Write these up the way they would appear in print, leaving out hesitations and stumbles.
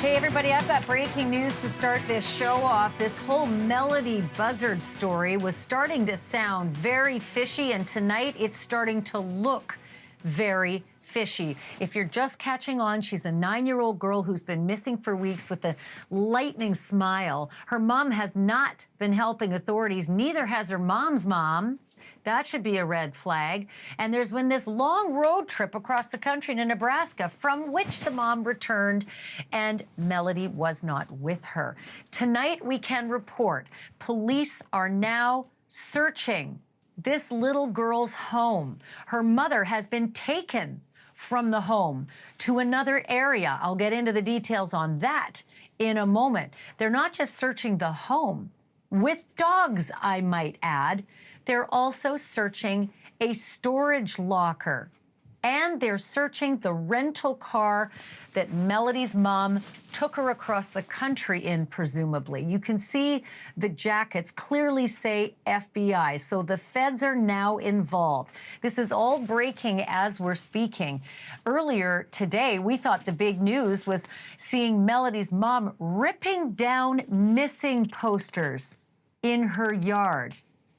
Hey, everybody, I've got breaking news to start this show off. This whole Melodee Buzzard story was starting to sound very fishy, and tonight it's starting to look very fishy. If you're just catching on, she's a 9-year-old girl who's been missing for weeks with a lightning smile. Her mom has not been helping authorities. Neither has her mom's mom. That should be a red flag. And there's been this long road trip across the country to Nebraska from which the mom returned, and Melodee was not with her. Tonight, we can report police are now searching this little girl's home. Her mother has been taken from the home to another area. I'll get into the details on that in a moment. They're not just searching the home, with dogs, I might add. They're also searching a storage locker, and they're searching the rental car that Melodee's mom took her across the country in, presumably. You can see the jackets clearly say FBI, so the feds are now involved. This is all breaking as we're speaking. Earlier today, we thought the big news was seeing Melodee's mom ripping down missing posters in her yard,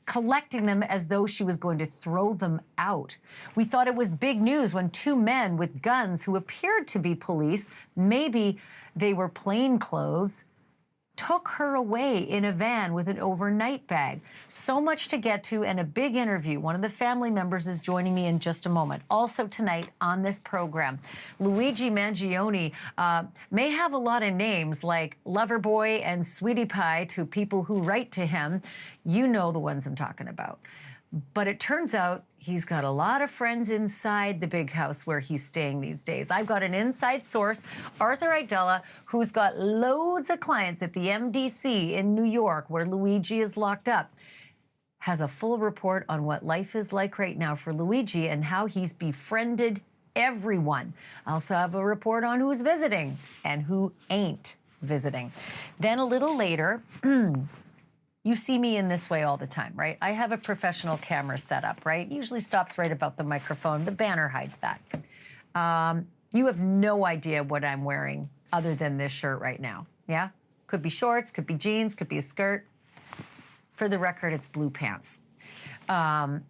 collecting them as though she was going to throw them out. We thought it was big news when two men with guns who appeared to be police, maybe they were plainclothes, took her away in a van with an overnight bag. So much to get to and a big interview. One of the family members is joining me in just a moment. Also tonight on this program, Luigi Mangione may have a lot of names like Loverboy and Sweetie Pie to people who write to him. You know the ones I'm talking about. But it turns out he's got a lot of friends inside the big house where he's staying these days. I've got an inside source, Arthur Aidala, who's got loads of clients at the MDC in New York, where Luigi is locked up, has a full report on what life is like right now for Luigi and how he's befriended everyone. I also have a report on who's visiting and who ain't visiting. Then a little later, you see me in this way all the time, right? I have a professional camera set up, right? Usually stops right about the microphone. The banner hides that. You have no idea what I'm wearing other than this shirt right now, yeah? Could be shorts, could be jeans, could be a skirt. For the record, it's blue pants. But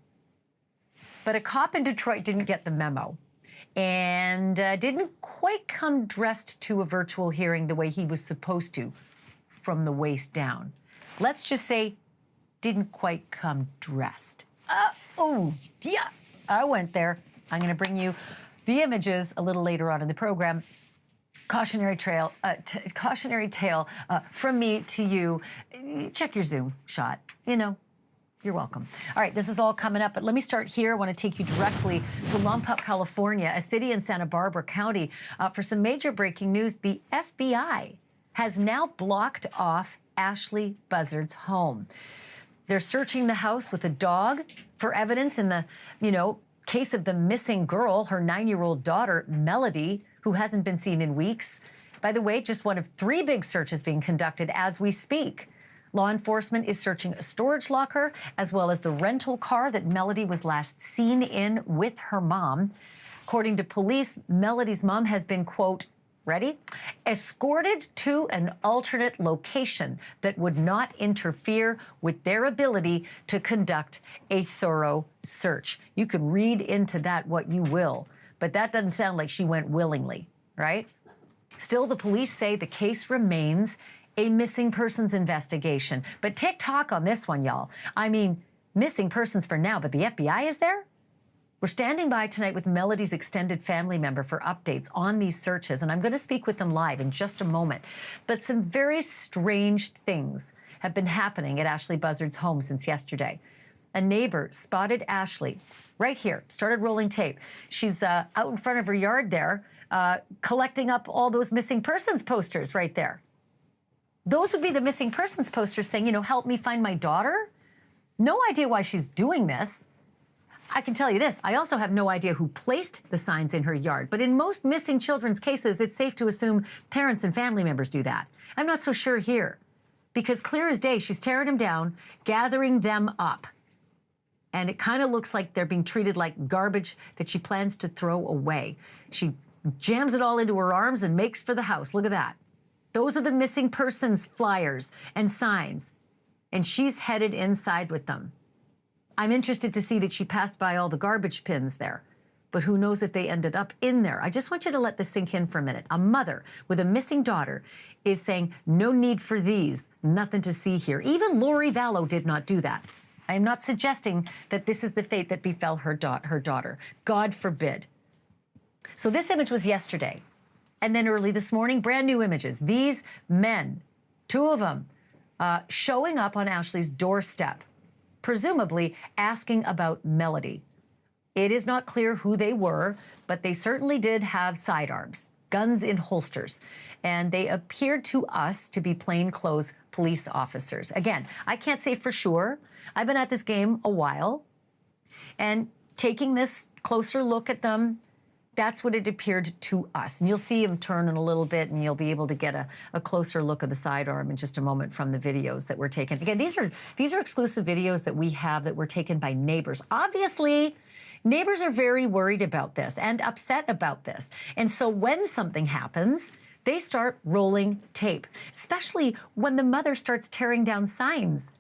a cop in Detroit didn't get the memo and didn't quite come dressed to a virtual hearing the way he was supposed to, from the waist down. Let's just say, didn't quite come dressed. Oh, yeah, I went there. I'm going to bring you the images a little later on in the program. Cautionary tale from me to you. Check your Zoom shot. You know, you're welcome. All right, this is all coming up, but let me start here. I want to take you directly to Lompoc, California, a city in Santa Barbara County, for some major breaking news. The FBI has now blocked off Ashleigh Buzzard's home. They're searching the house with a dog for evidence in the, case of the missing girl, her 9-year-old daughter, Melodee, who hasn't been seen in weeks. By the way, just one of 3 big searches being conducted as we speak. Law enforcement is searching a storage locker as well as the rental car that Melodee was last seen in with her mom. According to police, Melodee's mom has been, quote, ready? Escorted to an alternate location that would not interfere with their ability to conduct a thorough search. You can read into that what you will, but that doesn't sound like she went willingly, right? Still, the police say the case remains a missing persons investigation. But tick-tock on this one, y'all. I mean, missing persons for now, but the FBI is there? We're standing by tonight with Melodee's extended family member for updates on these searches, and I'm going to speak with them live in just a moment. But some very strange things have been happening at Ashleigh Buzzard's home since yesterday. A neighbor spotted Ashleigh right here, started rolling tape. She's out in front of her yard there, collecting up all those missing persons posters right there. Those would be the missing persons posters saying, help me find my daughter. No idea why she's doing this. I can tell you this, I also have no idea who placed the signs in her yard, but in most missing children's cases, it's safe to assume parents and family members do that. I'm not so sure here, because clear as day, she's tearing them down, gathering them up. And it kind of looks like they're being treated like garbage that she plans to throw away. She jams it all into her arms and makes for the house. Look at that. Those are the missing persons flyers and signs. And she's headed inside with them. I'm interested to see that she passed by all the garbage bins there. But who knows if they ended up in there. I just want you to let this sink in for a minute. A mother with a missing daughter is saying, no need for these, nothing to see here. Even Lori Vallow did not do that. I am not suggesting that this is the fate that befell her daughter. God forbid. So this image was yesterday. And then early this morning, brand new images. These men, two of them, showing up on Ashleigh's doorstep, presumably asking about Melodee. It is not clear who they were, but they certainly did have sidearms, guns in holsters, and they appeared to us to be plainclothes police officers. Again, I can't say for sure. I've been at this game a while, and taking this closer look at them, that's what it appeared to us. And you'll see him turn in a little bit, and you'll be able to get a closer look of the sidearm in just a moment from the videos that were taken. Again, these are exclusive videos that we have that were taken by neighbors. Obviously, neighbors are very worried about this and upset about this. And so when something happens, they start rolling tape, especially when the mother starts tearing down signs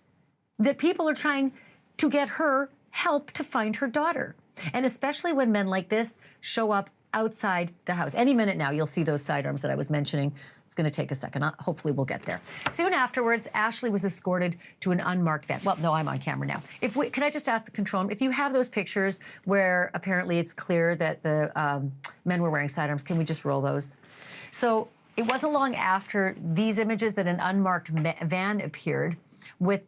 that people are trying to get her help to find her daughter. And especially when men like this show up outside the house. Any minute now, you'll see those sidearms that I was mentioning. It's going to take a second. Hopefully we'll get there. Soon afterwards, Ashleigh was escorted to an unmarked van. Well, no, I'm on camera now. Can I just ask the control room, if you have those pictures where apparently it's clear that the men were wearing sidearms, can we just roll those? So it wasn't long after these images that an unmarked van appeared with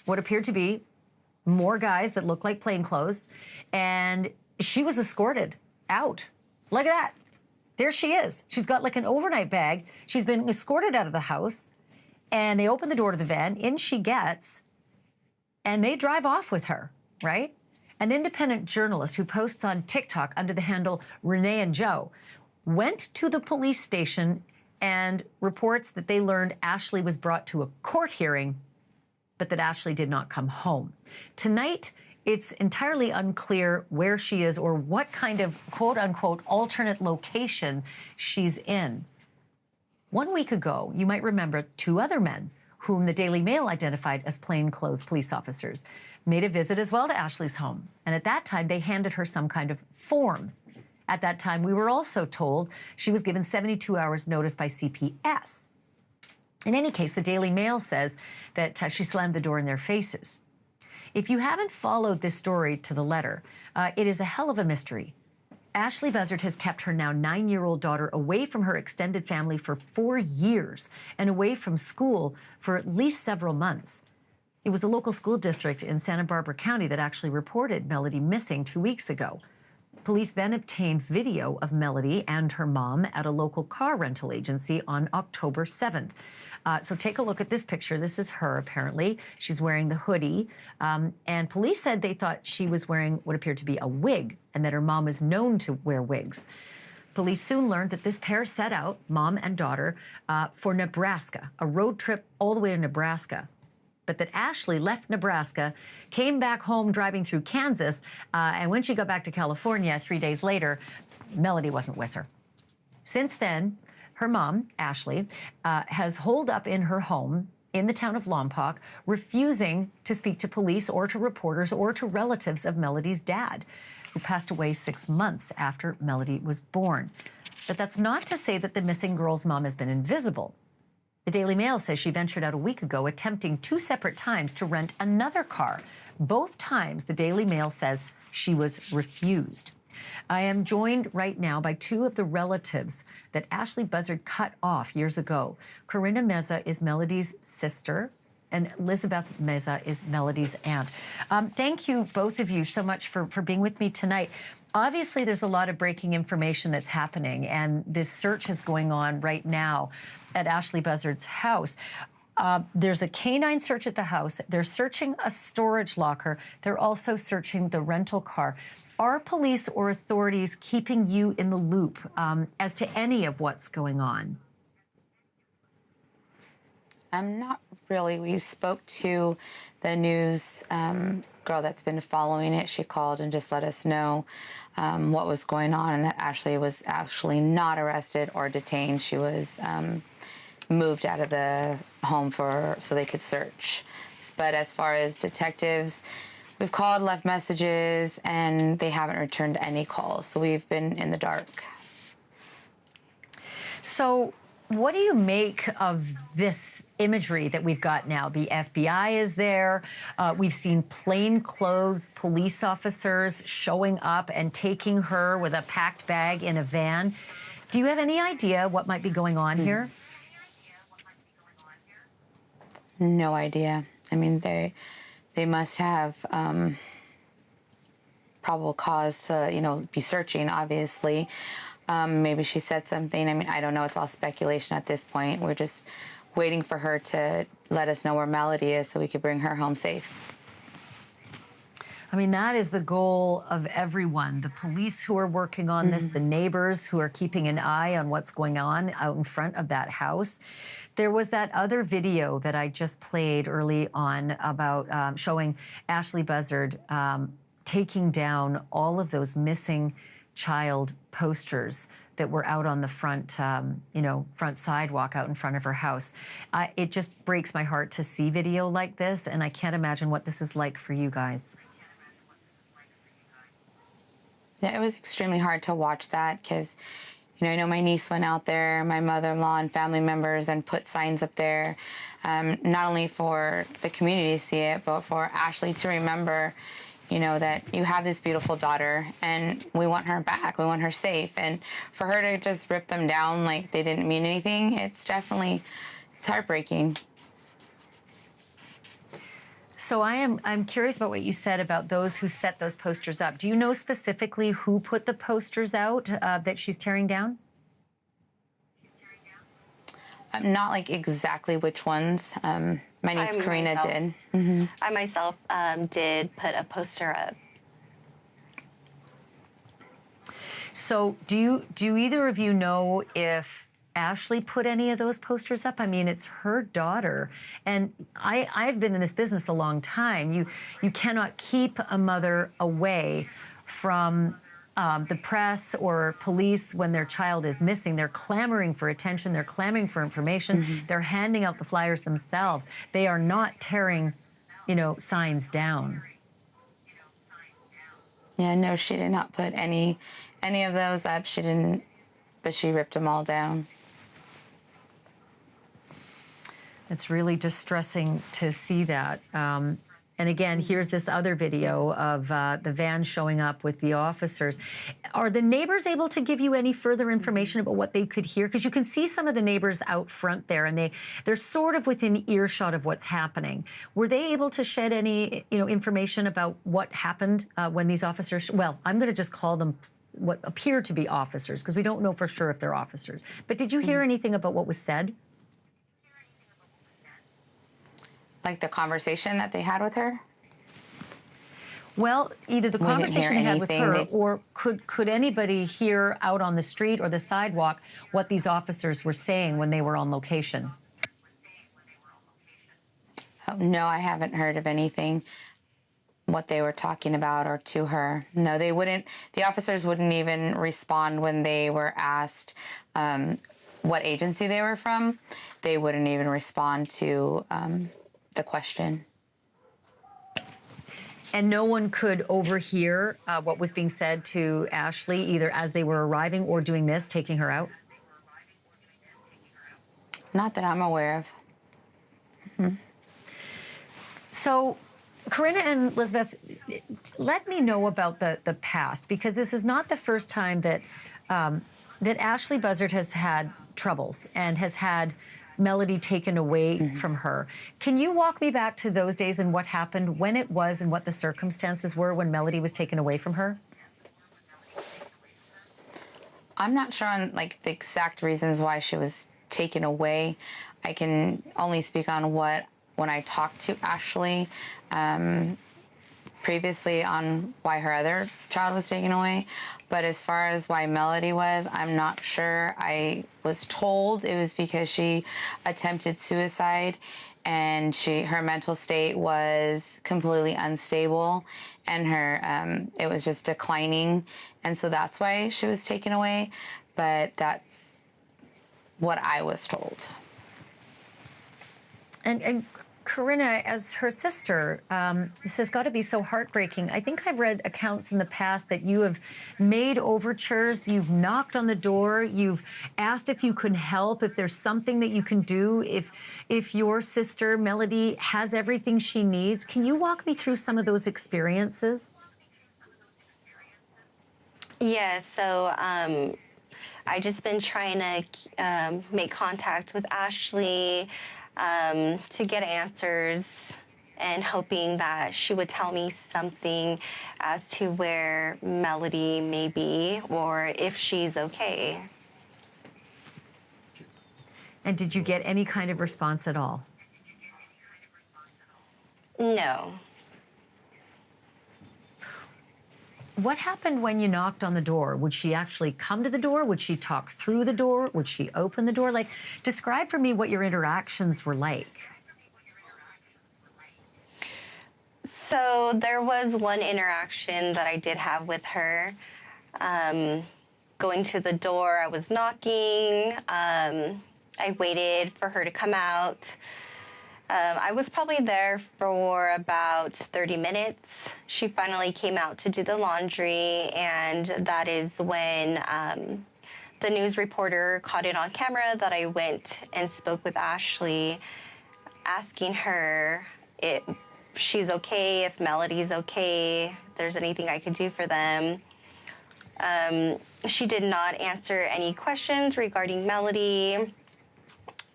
what appeared to be more guys that look like plainclothes, and she was escorted out. Look at that. There she is. She's got like an overnight bag. She's been escorted out of the house, and they open the door to the van. In she gets, and they drive off with her, right? An independent journalist who posts on TikTok under the handle Renee and Joe went to the police station and reports that they learned Ashleigh was brought to a court hearing, but that Ashleigh did not come home. Tonight, it's entirely unclear where she is or what kind of quote-unquote alternate location she's in. 1 week ago, you might remember two other men whom the Daily Mail identified as plainclothes police officers made a visit as well to Ashleigh's home. And at that time, they handed her some kind of form. At that time, we were also told she was given 72 hours notice by CPS. In any case, the Daily Mail says that she slammed the door in their faces. If you haven't followed this story to the letter, it is a hell of a mystery. Ashleigh Buzzard has kept her now 9-year-old daughter away from her extended family for 4 years and away from school for at least several months. It was the local school district in Santa Barbara County that actually reported Melodee missing 2 weeks ago. Police then obtained video of Melodee and her mom at a local car rental agency on October 7th. So take a look at this picture. This is her, apparently. She's wearing the hoodie. And police said they thought she was wearing what appeared to be a wig and that her mom was known to wear wigs. Police soon learned that this pair set out, mom and daughter, for Nebraska, a road trip all the way to Nebraska. But that Ashleigh left Nebraska, came back home driving through Kansas, and when she got back to California 3 days later, Melodee wasn't with her. Since then, her mom, Ashleigh, has holed up in her home in the town of Lompoc, refusing to speak to police or to reporters or to relatives of Melodee's dad, who passed away 6 months after Melodee was born. But that's not to say that the missing girl's mom has been invisible. The Daily Mail says she ventured out a week ago, attempting 2 separate times to rent another car. Both times, the Daily Mail says she was refused. I am joined right now by 2 of the relatives that Ashleigh Buzzard cut off years ago. Corinna Meza is Melodee's sister, and Elizabeth Meza is Melodee's aunt. Thank you, both of you, so much for being with me tonight. Obviously, there's a lot of breaking information that's happening, and this search is going on right now at Ashleigh Buzzard's house. There's a canine search at the house. They're searching a storage locker. They're also searching the rental car. Are police or authorities keeping you in the loop as to any of what's going on? Not really. We spoke to the news girl that's been following it. She called and just let us know what was going on and that Ashleigh was actually not arrested or detained. She was moved out of the home so they could search. But as far as detectives, we've called, left messages, and they haven't returned any calls. So we've been in the dark. So what do you make of this imagery that we've got now? The FBI is there. We've seen plainclothes police officers showing up and taking her with a packed bag in a van. Do you have any idea what might be going on here? No idea. I mean, they must have probable cause to, be searching, obviously. Maybe she said something. I mean, I don't know. It's all speculation at this point. We're just waiting for her to let us know where Melodee is so we could bring her home safe. I mean, that is the goal of everyone. The police who are working on this, the neighbors who are keeping an eye on what's going on out in front of that house. There was that other video that I just played early on about showing Ashleigh Buzzard taking down all of those missing child posters that were out on the front, front sidewalk out in front of her house. It just breaks my heart to see video like this, and I can't imagine what this is like for you guys. Yeah, it was extremely hard to watch that because, I know my niece went out there, my mother-in-law and family members, and put signs up there, not only for the community to see it, but for Ashleigh to remember, that you have this beautiful daughter and we want her back, we want her safe. And for her to just rip them down like they didn't mean anything, it's heartbreaking. So I'm curious about what you said about those who set those posters up. Do you know specifically who put the posters out that she's tearing down? Not like exactly which ones. My niece Karina did. Mm-hmm. I myself did put a poster up. So do either of you know if Ashleigh put any of those posters up? I mean, it's her daughter. And I've been in this business a long time. You cannot keep a mother away from the press or police when their child is missing. They're clamoring for attention. They're clamoring for information. Mm-hmm. They're handing out the flyers themselves. They are not tearing, signs down. Yeah, no, she did not put any of those up. She didn't, but she ripped them all down. It's really distressing to see that. And again, here's this other video of the van showing up with the officers. Are the neighbors able to give you any further information about what they could hear? Because you can see some of the neighbors out front there, and they're sort of within earshot of what's happening. Were they able to shed any, information about what happened when these officers? Well, I'm going to just call them what appear to be officers because we don't know for sure if they're officers. But did you hear anything about what was said? Like the conversation that they had with her? Well, either the conversation they had with her or could anybody hear out on the street or the sidewalk what these officers were saying when they were on location? No, I haven't heard of anything, what they were talking about or to her. No, they wouldn't. The officers wouldn't even respond when they were asked what agency they were from. They wouldn't even respond to the question. And no one could overhear what was being said to Ashleigh, either as they were arriving or doing this, taking her out? Not that I'm aware of. Mm-hmm. So, Corinna and Elizabeth, let me know about the past, because this is not the first time that Ashleigh Buzzard has had troubles and has had Melodee taken away from her. Can you walk me back to those days and what happened, when it was, and what the circumstances were when Melodee was taken away from her? I'm not sure on the exact reasons why she was taken away. I can only speak on when I talked to Ashleigh previously on why her other child was taken away. But as far as why Melodee was, I'm not sure. I was told it was because she attempted suicide and her mental state was completely unstable and it was just declining. And so that's why she was taken away. But that's what I was told. And Corinna, as her sister, this has got to be so heartbreaking. I think I've read accounts in the past that you have made overtures, you've knocked on the door, you've asked if you can help, if there's something that you can do, if your sister, Melodee, has everything she needs. Can you walk me through some of those experiences? Yeah, so I just been trying to make contact with Ashleigh to get answers and hoping that she would tell me something as to where Melodee may be or if she's okay. And did you get any kind of response at all? No. What happened when you knocked on the door? Would she actually come to the door? Would she talk through the door? Would she open the door? Like, describe for me what your interactions were like. So there was one interaction that I did have with her. Going to the door, I was knocking. I waited for her to come out. I was probably there for about 30 minutes. She finally came out to do the laundry, and that is when the news reporter caught it on camera that I went and spoke with Ashleigh, asking her if she's okay, if Melodee's okay, if there's anything I could do for them. She did not answer any questions regarding Melodee.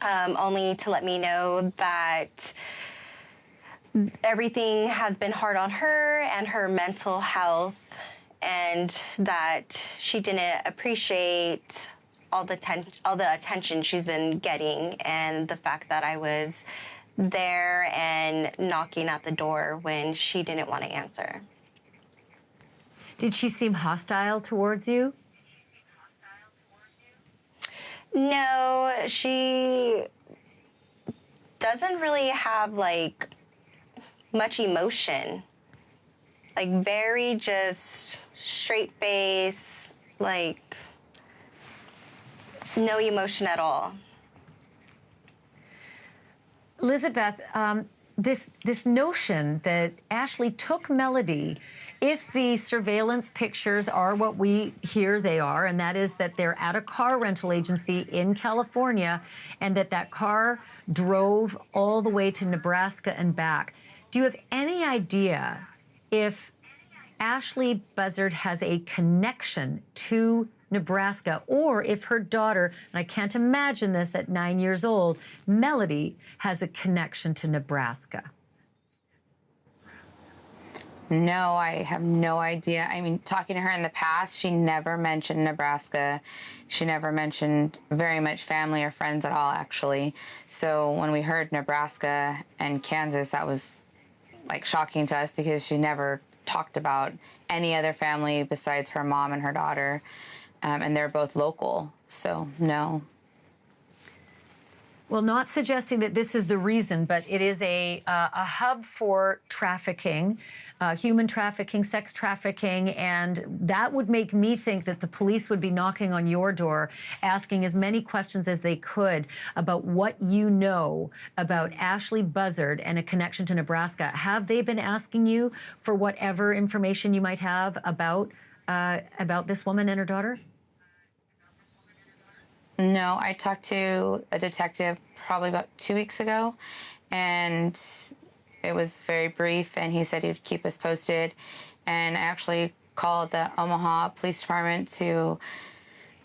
Only to let me know that everything has been hard on her and her mental health, and that she didn't appreciate all the attention she's been getting, and the fact that I was there and knocking at the door when she didn't want to answer. Did she seem hostile towards you? No, she doesn't really have, like, much emotion. Like, very just straight face, like, no emotion at all. Elizabeth, this notion that Ashleigh took Melodee, if the surveillance pictures are what we hear they are, and that is that they're at a car rental agency in California, and that car drove all the way to Nebraska and back. Do you have any idea if Ashleigh Buzzard has a connection to Nebraska, or if her daughter, and I can't imagine this at 9 years old, Melodee, has a connection to Nebraska? No, I have no idea. I mean, talking to her in the past, she never mentioned Nebraska. She never mentioned very much family or friends at all, actually. So when we heard Nebraska and Kansas, that was like shocking to us because she never talked about any other family besides her mom and her daughter. And they're both local, so no. Well, not suggesting that this is the reason, but it is a hub for trafficking, human trafficking, sex trafficking, and that would make me think that the police would be knocking on your door, asking as many questions as they could about what you know about Ashleigh Buzzard and a connection to Nebraska. Have they been asking you for whatever information you might have about this woman and her daughter? No, I talked to a detective probably about 2 weeks ago, and it was very brief, and he said he would keep us posted. And I actually called the Omaha Police Department to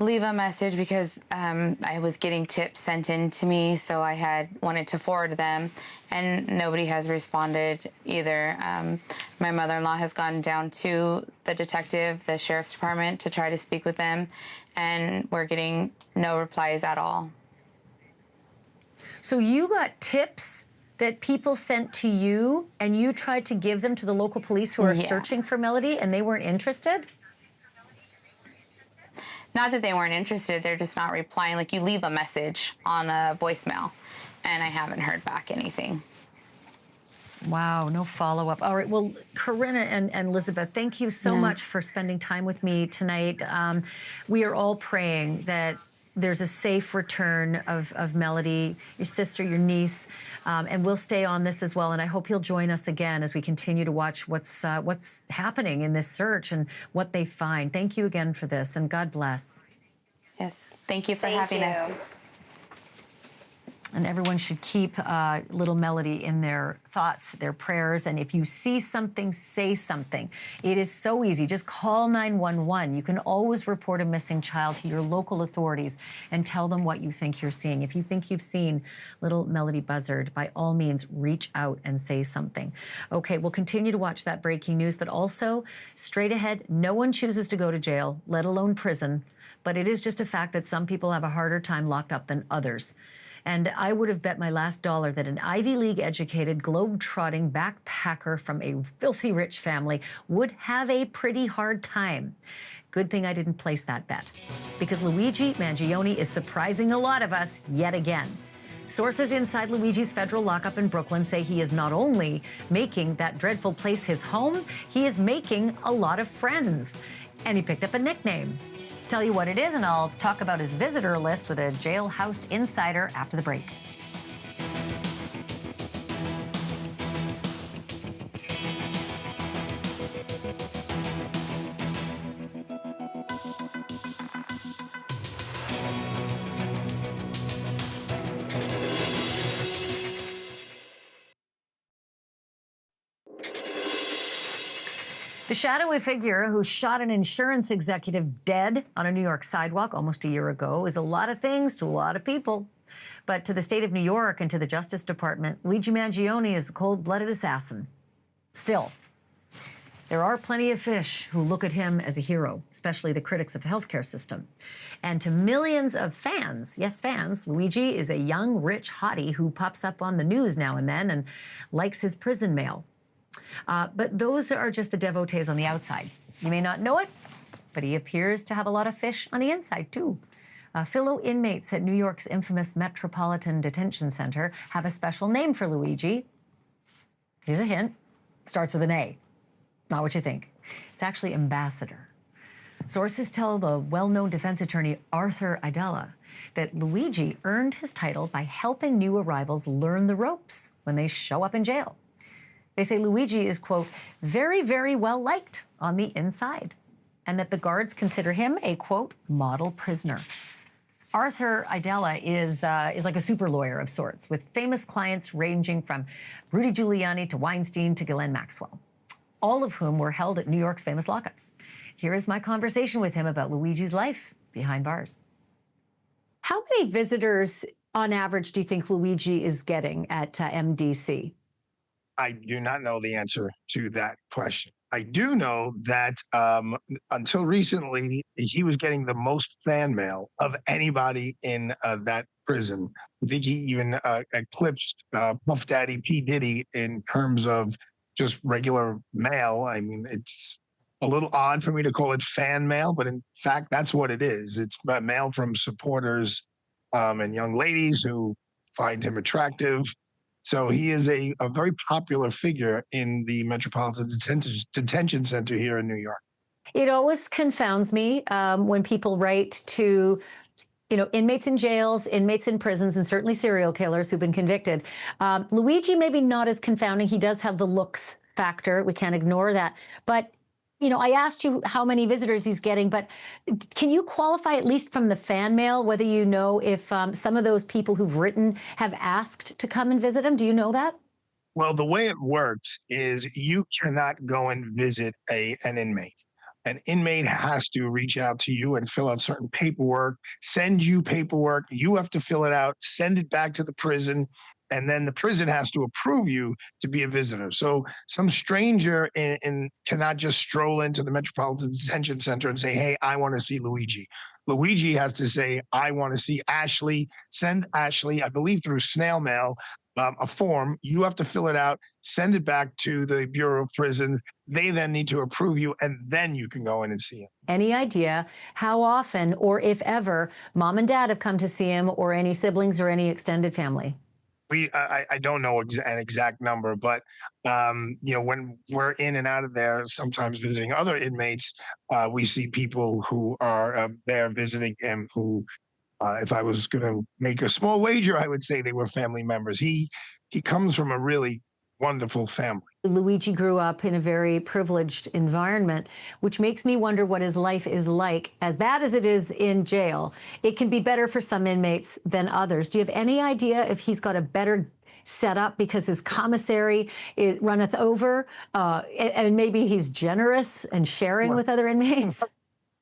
leave a message because I was getting tips sent in to me, so I had wanted to forward them, and nobody has responded either. My mother-in-law has gone down to the detective, the sheriff's department, to try to speak with them, and we're getting no replies at all. So you got tips that people sent to you, and you tried to give them to the local police who are searching for Melodee, and they weren't interested? Not that they weren't interested, they're just not replying. Like, you leave a message on a voicemail, and I haven't heard back anything. Wow, no follow-up. All right, well, Corinna and Elizabeth, thank you so much for spending time with me tonight. We are all praying that there's a safe return of Melodee, your sister, your niece, and we'll stay on this as well. And I hope you'll join us again as we continue to watch what's happening in this search and what they find. Thank you again for this, and God bless. Yes, thank you for having us. And everyone should keep little Melodee in their thoughts, their prayers. And if you see something, say something. It is so easy. Just call 911. You can always report a missing child to your local authorities and tell them what you think you're seeing. If you think you've seen little Melodee Buzzard, by all means, reach out and say something. Okay, we'll continue to watch that breaking news, but also straight ahead, no one chooses to go to jail, let alone prison. But it is just a fact that some people have a harder time locked up than others. And I would have bet my last dollar that an Ivy League-educated, globe-trotting backpacker from a filthy rich family would have a pretty hard time. Good thing I didn't place that bet, because Luigi Mangione is surprising a lot of us yet again. Sources inside Luigi's federal lockup in Brooklyn say he is not only making that dreadful place his home, he is making a lot of friends. And he picked up a nickname. Tell you what it is, and I'll talk about his visitor list with a jailhouse insider after the break. The shadowy figure who shot an insurance executive dead on a New York sidewalk almost a year ago is a lot of things to a lot of people. But to the state of New York and to the Justice Department, Luigi Mangione is the cold-blooded assassin. Still, there are plenty of fish who look at him as a hero, especially the critics of the healthcare system. And to millions of fans, yes, fans, Luigi is a young, rich hottie who pops up on the news now and then and likes his prison mail. But those are just the devotees on the outside. You may not know it, but he appears to have a lot of fish on the inside, too. Fellow inmates at New York's infamous Metropolitan Detention Center have a special name for Luigi. Here's a hint. Starts with an A. Not what you think. It's actually ambassador. Sources tell the well-known defense attorney Arthur Aidala that Luigi earned his title by helping new arrivals learn the ropes when they show up in jail. They say Luigi is, quote, very, very well liked on the inside, and that the guards consider him a, quote, model prisoner. Arthur Aidala is like a super lawyer of sorts, with famous clients ranging from Rudy Giuliani to Weinstein to Ghislaine Maxwell, all of whom were held at New York's famous lockups. Here is my conversation with him about Luigi's life behind bars. How many visitors, on average, do you think Luigi is getting at MDC? I do not know the answer to that question. I do know that until recently, he was getting the most fan mail of anybody in that prison. I think he even eclipsed Puff Daddy P. Diddy in terms of just regular mail. I mean, it's a little odd for me to call it fan mail, but in fact, that's what it is. It's mail from supporters and young ladies who find him attractive. So he is a very popular figure in the Metropolitan Detention Center here in New York. It always confounds me when people write to, inmates in jails, inmates in prisons, and certainly serial killers who've been convicted. Luigi, maybe not as confounding. He does have the looks factor. We can't ignore that. But I asked you how many visitors he's getting, but can you qualify, at least from the fan mail, whether you know if some of those people who've written have asked to come and visit him? Do you know that? Well, the way it works is you cannot go and visit an inmate. An inmate has to reach out to you and fill out certain paperwork, send you paperwork. You have to fill it out, send it back to the prison, and then the prison has to approve you to be a visitor. So some stranger cannot just stroll into the Metropolitan Detention Center and say, hey, I want to see Luigi. Luigi has to say, I want to see Ashleigh. Send Ashleigh, I believe through snail mail, a form. You have to fill it out, send it back to the Bureau of Prisons. They then need to approve you, and then you can go in and see him. Any idea how often, or if ever, mom and dad have come to see him, or any siblings or any extended family? I don't know an exact number, but when we're in and out of there, sometimes visiting other inmates, we see people who are there visiting him who If I was going to make a small wager, I would say they were family members. He comes from a really wonderful family. Luigi grew up in a very privileged environment, which makes me wonder what his life is like. As bad as it is in jail, it can be better for some inmates than others. Do you have any idea if he's got a better setup because his commissary runneth over, and maybe he's generous and sharing with other inmates?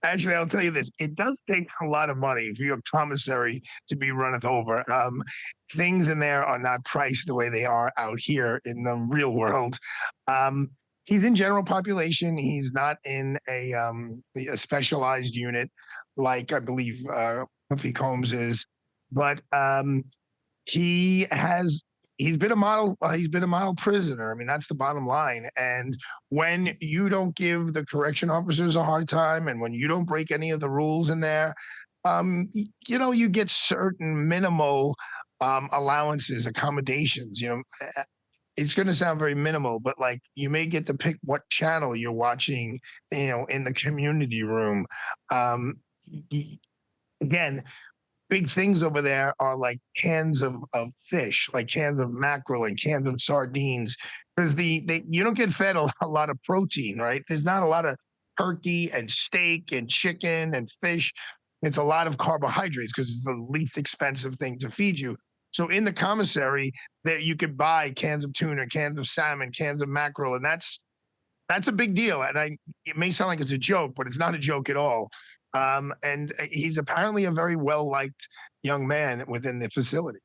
Actually, I'll tell you this. It does take a lot of money for your commissary to be runneth over. Things in there are not priced the way they are out here in the real world. He's in general population. He's not in a specialized unit like I believe Puffy Combs is. But he's been a model prisoner. I mean, that's the bottom line. And when you don't give the correction officers a hard time, and when you don't break any of the rules in there, you get certain minimal allowances, accommodations. It's going to sound very minimal, but like you may get to pick what channel you're watching, in the community room. Again, big things over there are like cans of fish, like cans of mackerel and cans of sardines, because you don't get fed a lot of protein, right? There's not a lot of turkey and steak and chicken and fish. It's a lot of carbohydrates because it's the least expensive thing to feed you. So in the commissary, there you could buy cans of tuna, cans of salmon, cans of mackerel, and that's a big deal. And it may sound like it's a joke, but it's not a joke at all. And he's apparently a very well-liked young man within the facility.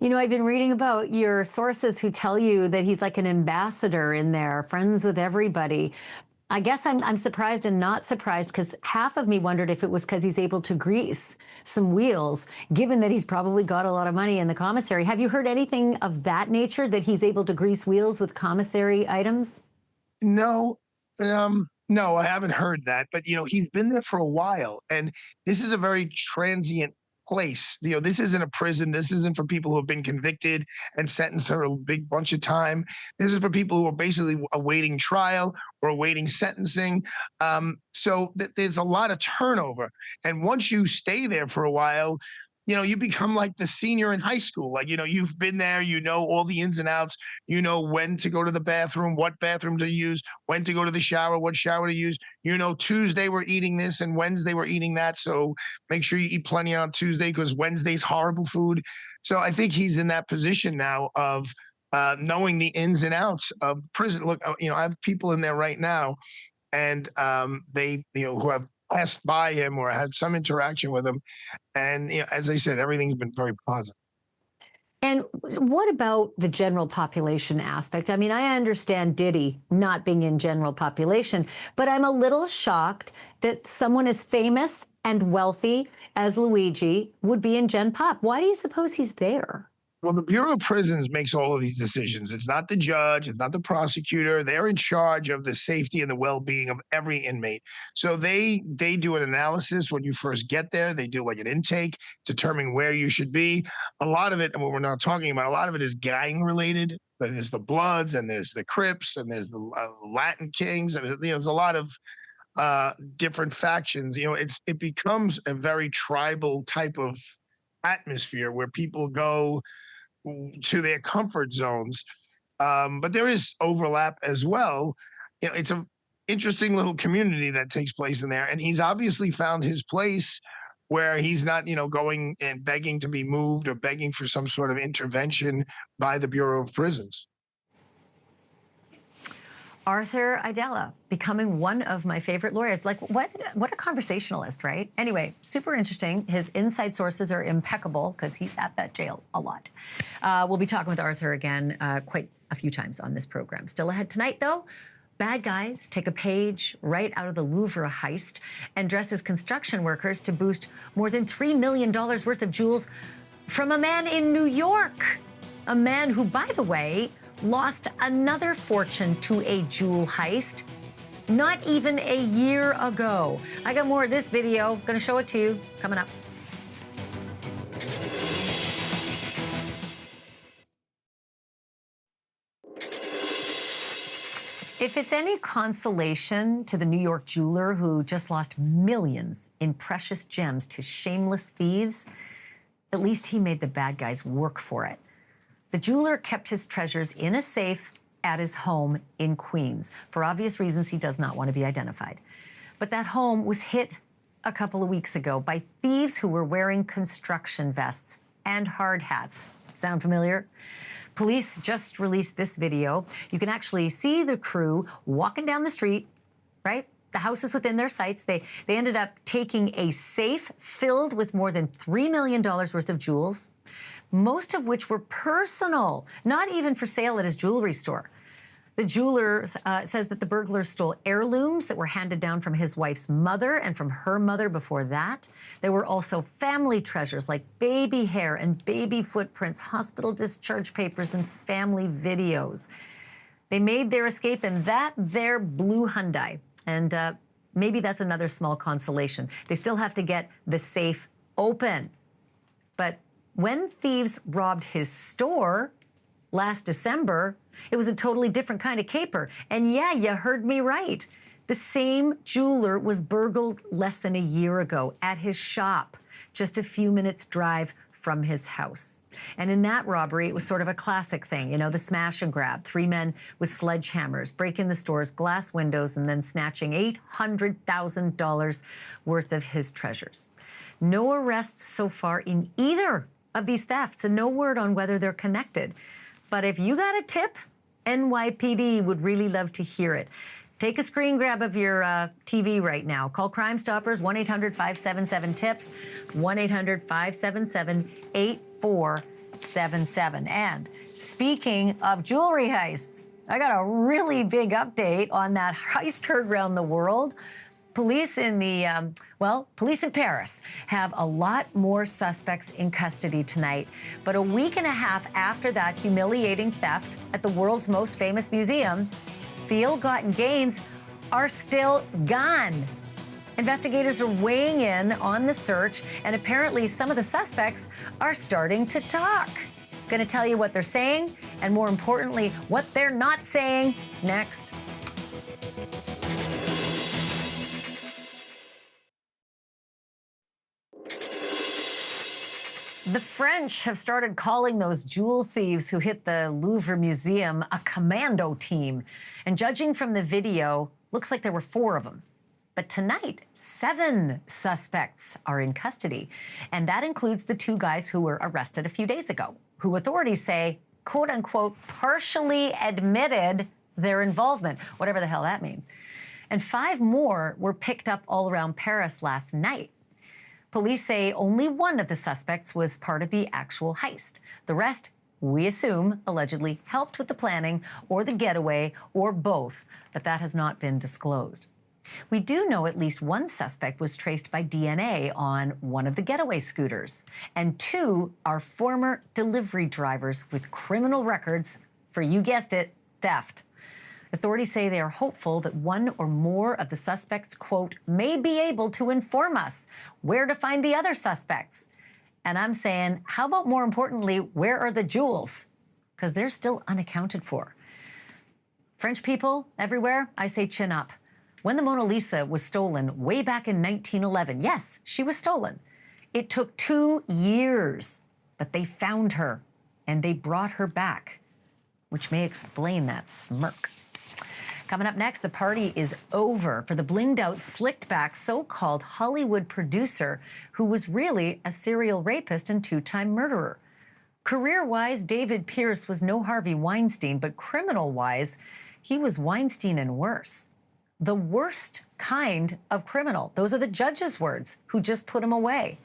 I've been reading about your sources who tell you that he's like an ambassador in there, friends with everybody. I guess I'm surprised and not surprised, because half of me wondered if it was because he's able to grease some wheels, given that he's probably got a lot of money in the commissary. Have you heard anything of that nature, that he's able to grease wheels with commissary items? No. No, I haven't heard that, but he's been there for a while, and this is a very transient place. This isn't a prison. This isn't for people who have been convicted and sentenced for a big bunch of time. This is for people who are basically awaiting trial or awaiting sentencing. So there's a lot of turnover, and once you stay there for a while, you become like the senior in high school. Like, you've been there, all the ins and outs, when to go to the bathroom, what bathroom to use, when to go to the shower, what shower to use. Tuesday we're eating this and Wednesday we're eating that. So make sure you eat plenty on Tuesday, because Wednesday's horrible food. So I think he's in that position now of knowing the ins and outs of prison. Look, I have people in there right now, and they, who have passed by him or had some interaction with him. And, as I said, everything's been very positive. And what about the general population aspect? I mean, I understand Diddy not being in general population, but I'm a little shocked that someone as famous and wealthy as Luigi would be in Gen Pop. Why do you suppose he's there? Well, the Bureau of Prisons makes all of these decisions. It's not the judge, it's not the prosecutor. They're in charge of the safety and the well-being of every inmate. So they do an analysis when you first get there. They do like an intake, determine where you should be. A lot of it, and what we're not talking about, a lot of it is gang related. There's the Bloods, and there's the Crips, and there's the Latin Kings, and there's a lot of different factions. It becomes a very tribal type of atmosphere where people go to their comfort zones, but there is overlap as well. It's an interesting little community that takes place in there, and he's obviously found his place where he's not, going and begging to be moved or begging for some sort of intervention by the Bureau of Prisons. Arthur Aidala, becoming one of my favorite lawyers. Like, what a conversationalist, right? Anyway, super interesting. His inside sources are impeccable, because he's at that jail a lot. We'll be talking with Arthur again quite a few times on this program. Still ahead tonight, though, bad guys take a page right out of the Louvre heist and dress as construction workers to boost more than $3 million worth of jewels from a man in New York. A man who, by the way, lost another fortune to a jewel heist not even a year ago. I got more of this video. Going to show it to you coming up. If it's any consolation to the New York jeweler who just lost millions in precious gems to shameless thieves, at least he made the bad guys work for it. The jeweler kept his treasures in a safe at his home in Queens. For obvious reasons, he does not want to be identified. But that home was hit a couple of weeks ago by thieves who were wearing construction vests and hard hats. Sound familiar? Police just released this video. You can actually see the crew walking down the street, right? The house is within their sights. They ended up taking a safe filled with more than $3 million worth of jewels, most of which were personal, not even for sale at his jewelry store. The jeweler says that the burglars stole heirlooms that were handed down from his wife's mother and from her mother before that. There were also family treasures like baby hair and baby footprints, hospital discharge papers, and family videos. They made their escape in their blue Hyundai. And maybe that's another small consolation. They still have to get the safe open. But when thieves robbed his store last December, it was a totally different kind of caper. And yeah, you heard me right. The same jeweler was burgled less than a year ago at his shop, just a few minutes' drive from his house. And in that robbery, it was sort of a classic thing, you know, the smash and grab. 3 men with sledgehammers breaking the store's glass windows and then snatching $800,000 worth of his treasures. No arrests so far in either of these thefts, and no word on whether they're connected. But if you got a tip, NYPD would really love to hear it. Take a screen grab of your TV right now. Call Crime Stoppers, 1-800-577-TIPS, 1-800-577-8477. And speaking of jewelry heists, I got a really big update on that heist heard around the world. Police in Paris have a lot more suspects in custody tonight. But a week and a half after that humiliating theft at the world's most famous museum, the ill-gotten gains are still gone. Investigators are weighing in on the search, and apparently some of the suspects are starting to talk. Going to tell you what they're saying, and more importantly, what they're not saying next. The French have started calling those jewel thieves who hit the Louvre Museum a commando team. And judging from the video, looks like there were 4 of them. But tonight, 7 suspects are in custody. And that includes the 2 guys who were arrested a few days ago, who authorities say, quote unquote, partially admitted their involvement, whatever the hell that means. And 5 more were picked up all around Paris last night. Police say only 1 of the suspects was part of the actual heist. The rest, we assume, allegedly helped with the planning or the getaway or both, but that has not been disclosed. We do know at least 1 suspect was traced by DNA on one of the getaway scooters, and 2 are former delivery drivers with criminal records for, you guessed it, theft. Authorities say they are hopeful that 1 or more of the suspects, quote, may be able to inform us where to find the other suspects. And I'm saying, how about more importantly, where are the jewels? Because they're still unaccounted for. French people everywhere, I say chin up. When the Mona Lisa was stolen way back in 1911, yes, she was stolen. It took 2 years, but they found her and they brought her back, which may explain that smirk. Coming up next, the party is over for the blinged-out, slicked-back, so-called Hollywood producer who was really a serial rapist and 2-time murderer. Career-wise, David Pierce was no Harvey Weinstein, but criminal-wise, he was Weinstein and worse. The worst kind of criminal. Those are the judge's words, who just put him away.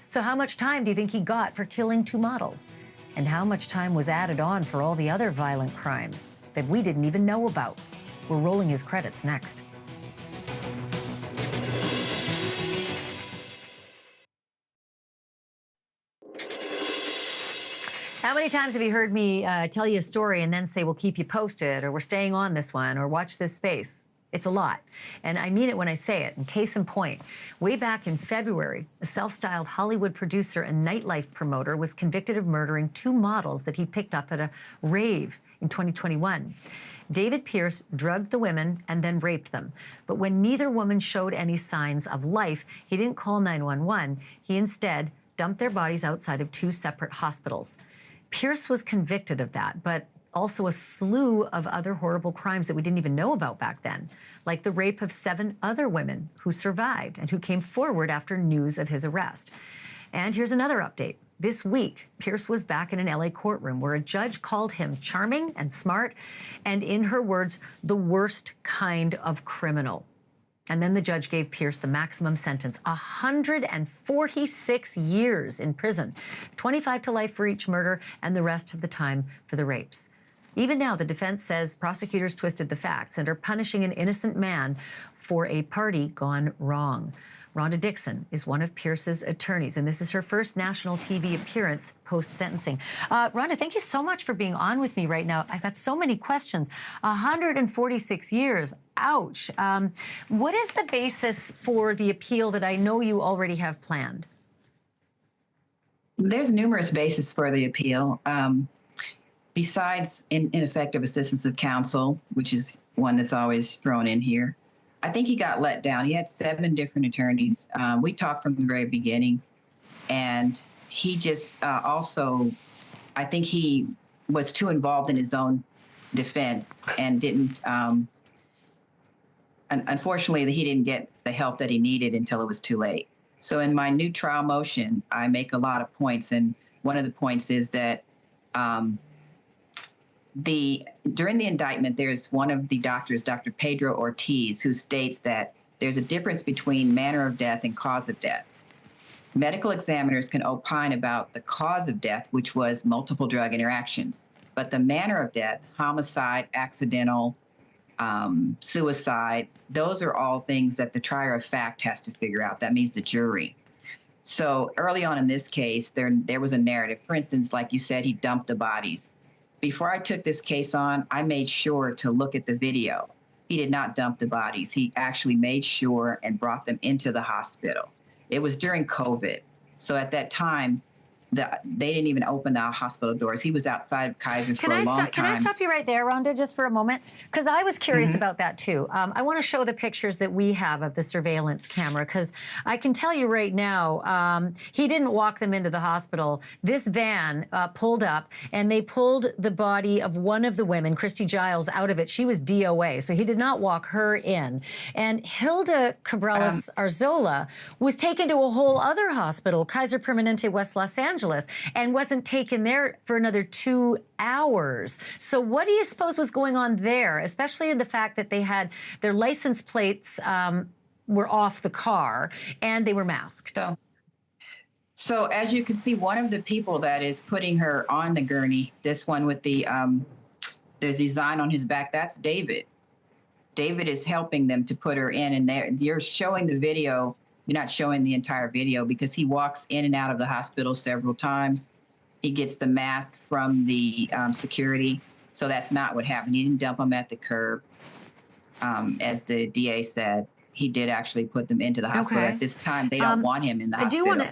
So how much time do you think he got for killing 2 models? And how much time was added on for all the other violent crimes that we didn't even know about? We're rolling his credits next. How many times have you heard me tell you a story and then say, we'll keep you posted, or we're staying on this one, or watch this space? It's a lot. And I mean it when I say it. And case in point, way back in February, a self-styled Hollywood producer and nightlife promoter was convicted of murdering 2 models that he picked up at a rave in 2021. David Pierce drugged the women and then raped them. But when neither woman showed any signs of life, he didn't call 911. He instead dumped their bodies outside of 2 separate hospitals. Pierce was convicted of that, but also a slew of other horrible crimes that we didn't even know about back then, like the rape of 7 other women who survived and who came forward after news of his arrest. And here's another update. This week, Pierce was back in an LA courtroom where a judge called him charming and smart, and in her words, the worst kind of criminal. And then the judge gave Pierce the maximum sentence, 146 years in prison, 25 to life for each murder, and the rest of the time for the rapes. Even now, the defense says prosecutors twisted the facts and are punishing an innocent man for a party gone wrong. Rhonda Dixon is one of Pierce's attorneys, and this is her first national TV appearance post-sentencing. Rhonda, thank you so much for being on with me right now. I've got so many questions. 146 years, ouch. What is the basis for the appeal that I know you already have planned? There's numerous bases for the appeal. Besides ineffective assistance of counsel, which is one that's always thrown in here, I think he got let down. He had 7 different attorneys. We talked from the very beginning, and he just also, I think he was too involved in his own defense and didn't, unfortunately, he didn't get the help that he needed until it was too late. So in my new trial motion, I make a lot of points, and one of the points is that during the indictment, there's one of the doctors, Dr. Pedro Ortiz, who states that there's a difference between manner of death and cause of death. Medical examiners can opine about the cause of death, which was multiple drug interactions, but the manner of death, homicide, accidental, suicide, those are all things that the trier of fact has to figure out. That means the jury. So early on in this case, there was a narrative. For instance, like you said, he dumped the bodies. Before I took this case on, I made sure to look at the video. He did not dump the bodies. He actually made sure and brought them into the hospital. It was during COVID. So at that time, they didn't even open the hospital doors. He was outside of Kaiser for a long time. Can I stop you right there, Rhonda, just for a moment? Because I was curious about that, too. I want to show the pictures that we have of the surveillance camera, because I can tell you right now, he didn't walk them into the hospital. This van pulled up, and they pulled the body of one of the women, Christy Giles, out of it. She was DOA, so he did not walk her in. And Hilda Cabrales Arzola was taken to a whole other hospital, Kaiser Permanente, West Los Angeles, and wasn't taken there for another 2 hours. So what do you suppose was going on there, especially in the fact that they had their license plates were off the car and they were masked? So as you can see, one of the people that is putting her on the gurney, this one with the design on his back, that's David. David is helping them to put her in, and you're showing the video. You're not showing the entire video because he walks in and out of the hospital several times. He gets the mask from the security. So that's not what happened. He didn't dump them at the curb. As the DA said, he did actually put them into the hospital. At this time, they don't want him in the hospital.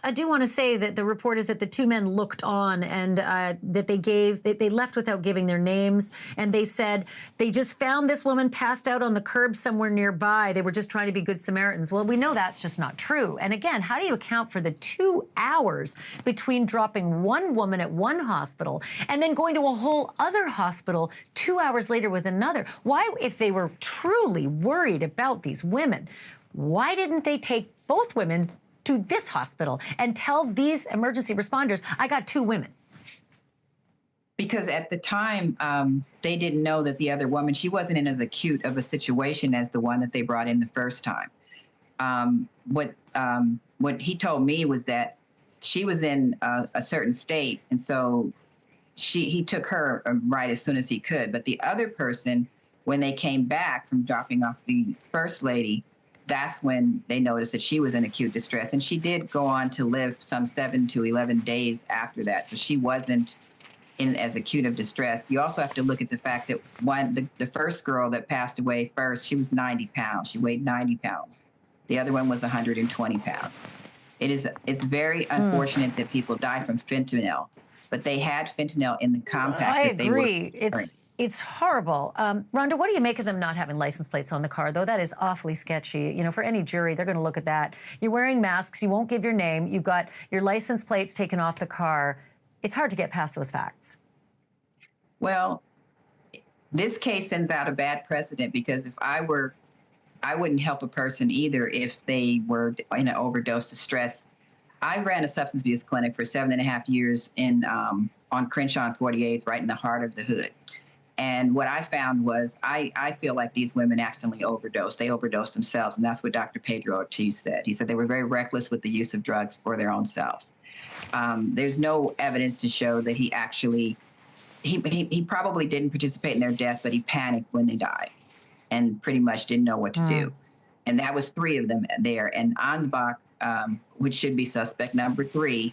I do want to say that the report is that the 2 men looked on and that they left without giving their names. And they said they just found this woman passed out on the curb somewhere nearby. They were just trying to be good Samaritans. Well, we know that's just not true. And again, how do you account for the 2 hours between dropping one woman at one hospital and then going to a whole other hospital 2 hours later with another? Why, if they were truly worried about these women, why didn't they take both women to this hospital and tell these emergency responders, I got 2 women? Because at the time, they didn't know that the other woman, she wasn't in as acute of a situation as the one that they brought in the first time. What he told me was that she was in a certain state, and so he took her right as soon as he could. But the other person, when they came back from dropping off the first lady, that's when they noticed that she was in acute distress. And she did go on to live some 7 to 11 days after that. So she wasn't in as acute of distress. You also have to look at the fact that the first girl that passed away first, she was 90 pounds. She weighed 90 pounds. The other one was 120 pounds. It's very unfortunate that people die from fentanyl, but they had fentanyl in the compact. I agree. It's horrible. Rhonda, what do you make of them not having license plates on the car, though? That is awfully sketchy. You know, for any jury, they're going to look at that. You're wearing masks. You won't give your name. You've got your license plates taken off the car. It's hard to get past those facts. Well, this case sends out a bad precedent because if I wouldn't help a person either if they were in an overdose of stress. I ran a substance abuse clinic for 7.5 years on Crenshaw and 48th, right in the heart of the hood. And what I found was I feel like these women accidentally overdosed. They overdosed themselves. And that's what Dr. Pedro Ortiz said. He said they were very reckless with the use of drugs for their own self. There's no evidence to show that he actually, he probably didn't participate in their death, but he panicked when they died and pretty much didn't know what to do. And that was 3 of them there. And Ansbach, which should be suspect number 3,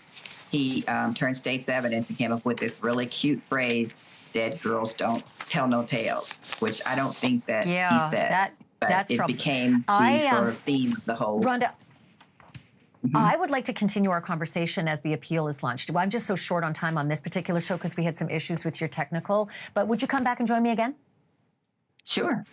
he turned state's evidence and came up with this really cute phrase, "Dead girls don't tell no tales," which I don't think that he said. But it became the sort of theme of the whole. Rhonda, I would like to continue our conversation as the appeal is launched. Well, I'm just so short on time on this particular show because we had some issues with your technical. But would you come back and join me again? Sure.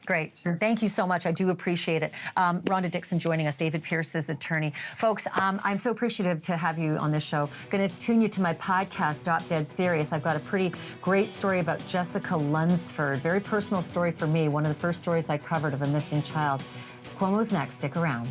Great. Sure. Thank you so much. I do appreciate it. Rhonda Dixon joining us, David Pierce's attorney. Folks, I'm so appreciative to have you on this show. Going to tune you to my podcast, Drop Dead Serious. I've got a pretty great story about Jessica Lunsford. Very personal story for me. One of the first stories I covered of a missing child. Cuomo's next. Stick around.